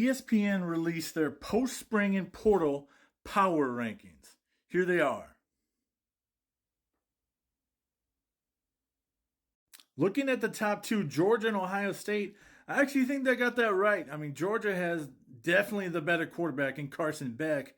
ESPN released their post-spring and portal power rankings. Here they are. Looking at the top two, Georgia and Ohio State, I actually think they got that right. I mean, Georgia has definitely the better quarterback in Carson Beck,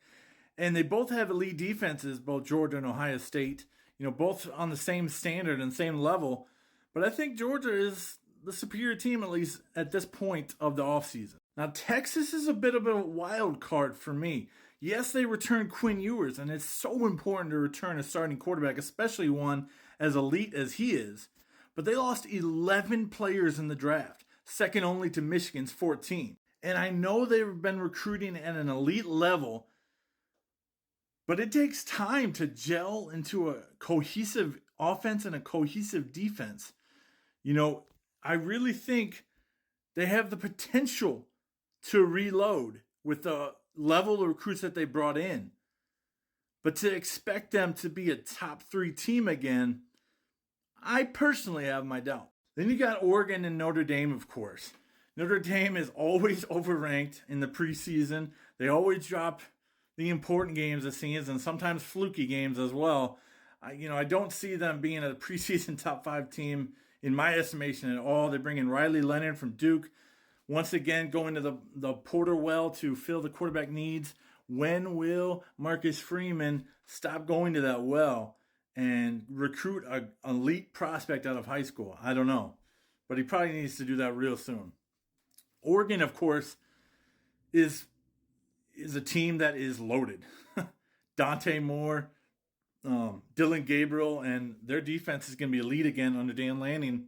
and they both have elite defenses, both Georgia and Ohio State, both on the same standard and same level. But I think Georgia is the superior team, at least at this point of the offseason. Now, Texas is a bit of a wild card for me. Yes, they returned Quinn Ewers, and it's so important to return a starting quarterback, especially one as elite as he is. But they lost 11 players in the draft, second only to Michigan's 14. And I know they've been recruiting at an elite level, but it takes time to gel into a cohesive offense and a cohesive defense. I really think they have the potential to reload with the level of recruits that they brought in. But to expect them to be a top 3 team again, I personally have my doubt. Then you got Oregon and Notre Dame, of course. Notre Dame is always overranked in the preseason. They always drop the important games of season, sometimes fluky games as well. I don't see them being a preseason top 5 team in my estimation at all. They bring in Riley Leonard from Duke. Once again, going to the Porter well to fill the quarterback needs. When will Marcus Freeman stop going to that well and recruit an elite prospect out of high school? I don't know. But he probably needs to do that real soon. Oregon, of course, is a team that is loaded. Dante Moore, Dylan Gabriel, and their defense is going to be elite again under Dan Lanning.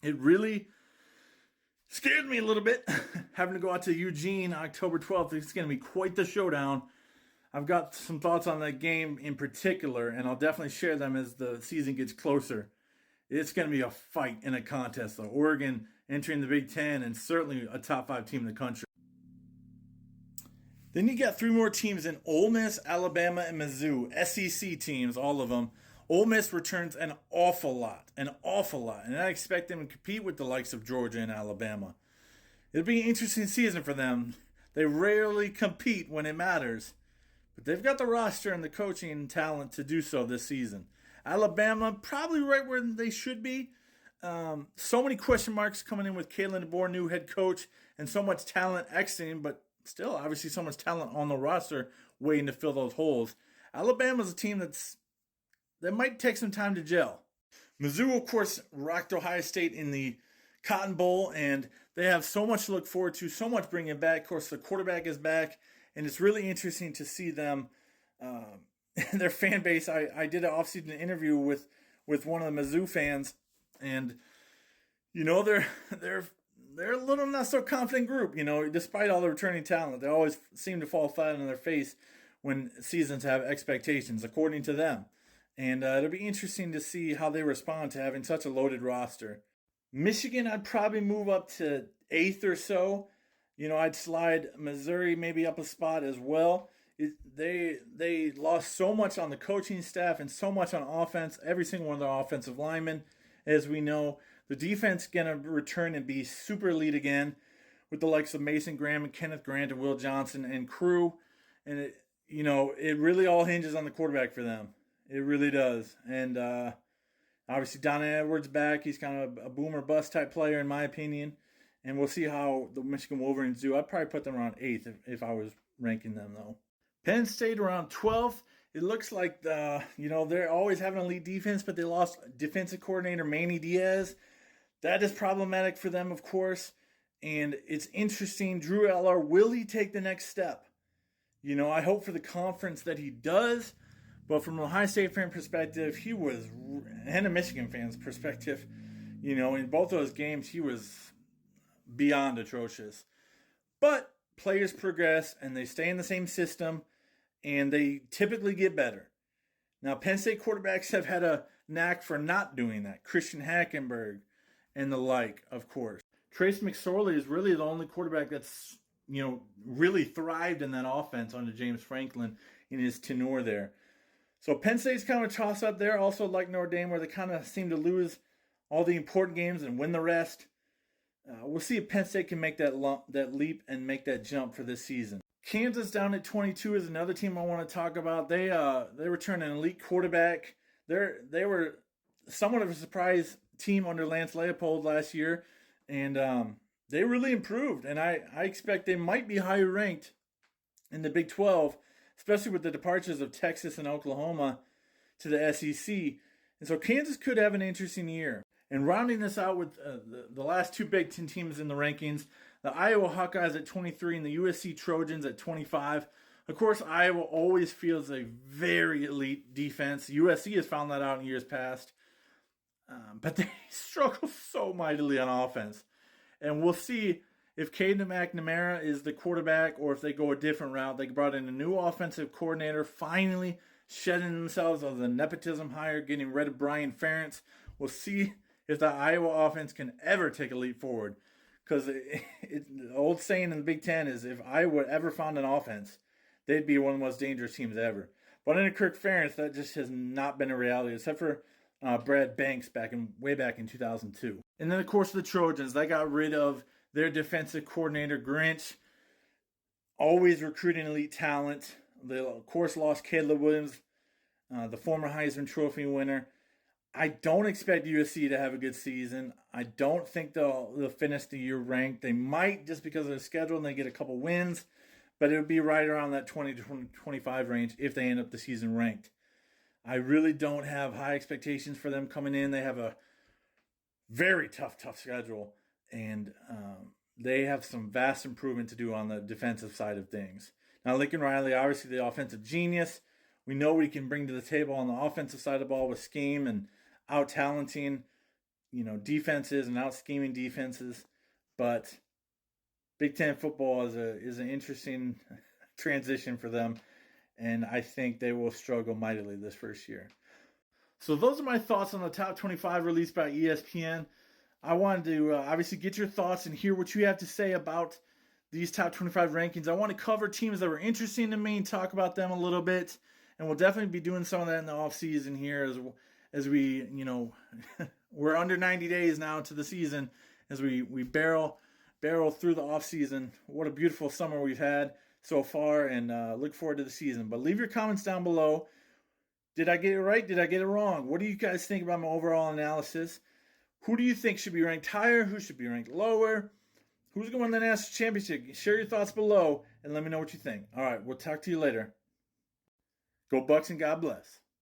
It really scared me a little bit having to go out to Eugene October 12th. It's going to be quite the showdown. I've got some thoughts on that game in particular, and I'll definitely share them as the season gets closer. It's going to be a fight and a contest, though. Oregon entering the Big Ten and certainly a top 5 team in the country. Then you got 3 more teams in Ole Miss, Alabama, and Mizzou. SEC teams, all of them. Ole Miss returns an awful lot. And I expect them to compete with the likes of Georgia and Alabama. It'll be an interesting season for them. They rarely compete when it matters. But they've got the roster and the coaching and talent to do so this season. Alabama, probably right where they should be. So many question marks coming in with Kalen DeBoer, new head coach, and so much talent exiting, but still, obviously, so much talent on the roster waiting to fill those holes. Alabama's a team that might take some time to gel. Mizzou, of course, rocked Ohio State in the Cotton Bowl, and they have so much to look forward to, so much bringing back. Of course, the quarterback is back, and it's really interesting to see them, their fan base. I did an off-season interview with one of the Mizzou fans, and they're a little not so confident group, despite all the returning talent. They always seem to fall flat on their face when seasons have expectations, according to them. And it'll be interesting to see how they respond to having such a loaded roster. Michigan, I'd probably move up to 8th or so. I'd slide Missouri maybe up a spot as well. They lost so much on the coaching staff and so much on offense. Every single one of their offensive linemen, as we know. The defense going to return and be super elite again with the likes of Mason Graham and Kenneth Grant and Will Johnson and crew. And it really all hinges on the quarterback for them. It really does. And obviously Don Edwards back. He's kind of a boomer bust type player in my opinion. And we'll see how the Michigan Wolverines do. I'd probably put them around 8th if I was ranking them though. Penn State around 12th. It looks like they're always having an elite defense, but they lost defensive coordinator Manny Diaz. That is problematic for them, of course. And it's interesting. Drew Eller, will he take the next step? I hope for the conference that he does. But from an Ohio State fan perspective, and a Michigan fan's perspective, in both those games, he was beyond atrocious. But players progress, and they stay in the same system, and they typically get better. Now, Penn State quarterbacks have had a knack for not doing that. Christian Hackenberg and the like, of course. Trace McSorley is really the only quarterback that's, really thrived in that offense under James Franklin in his tenure there. So Penn State's kind of a toss-up there, also like Notre Dame, where they kind of seem to lose all the important games and win the rest. We'll see if Penn State can make that leap and make that jump for this season. Kansas down at 22 is another team I want to talk about. They returned an elite quarterback. They were somewhat of a surprise team under Lance Leopold last year, and they really improved. And I expect they might be higher ranked in the Big 12, especially with the departures of Texas and Oklahoma to the SEC. And so Kansas could have an interesting year. And rounding this out with the last two Big Ten teams in the rankings, the Iowa Hawkeyes at 23 and the USC Trojans at 25. Of course, Iowa always feels a very elite defense. USC has found that out in years past. But they struggle so mightily on offense. And we'll see if Caden McNamara is the quarterback or if they go a different route. They brought in a new offensive coordinator, finally shedding themselves of the nepotism hire, getting rid of Brian Ferentz. We'll see if the Iowa offense can ever take a leap forward. Because the old saying in the Big Ten is if Iowa ever found an offense, they'd be one of the most dangerous teams ever. But under Kirk Ferentz, that just has not been a reality, except for Brad Banks way back in 2002. And then, of course, the Trojans. They got rid of their defensive coordinator, Grinch, always recruiting elite talent. They, of course, lost Caleb Williams, the former Heisman Trophy winner. I don't expect USC to have a good season. I don't think they'll finish the year ranked. They might just because of their schedule and they get a couple wins, but it would be right around that 20 to 25 range if they end up the season ranked. I really don't have high expectations for them coming in. They have a very tough schedule, and they have some vast improvement to do on the defensive side of things. Now, Lincoln Riley, obviously the offensive genius. We know what he can bring to the table on the offensive side of the ball with scheme and out-talenting, defenses and out-scheming defenses. But Big Ten football is an interesting transition for them, and I think they will struggle mightily this first year. So those are my thoughts on the top 25 released by ESPN. I wanted to obviously get your thoughts and hear what you have to say about these top 25 rankings. I want to cover teams that were interesting to me and talk about them a little bit. And we'll definitely be doing some of that in the offseason here as we, we're under 90 days now to the season as we barrel through the offseason. What a beautiful summer we've had so far, and look forward to the season. But leave your comments down below. Did I get it right? Did I get it wrong? What do you guys think about my overall analysis? Who do you think should be ranked higher? Who should be ranked lower? Who's going to win the national championship? Share your thoughts below and let me know what you think. All right, we'll talk to you later. Go Bucks and God bless.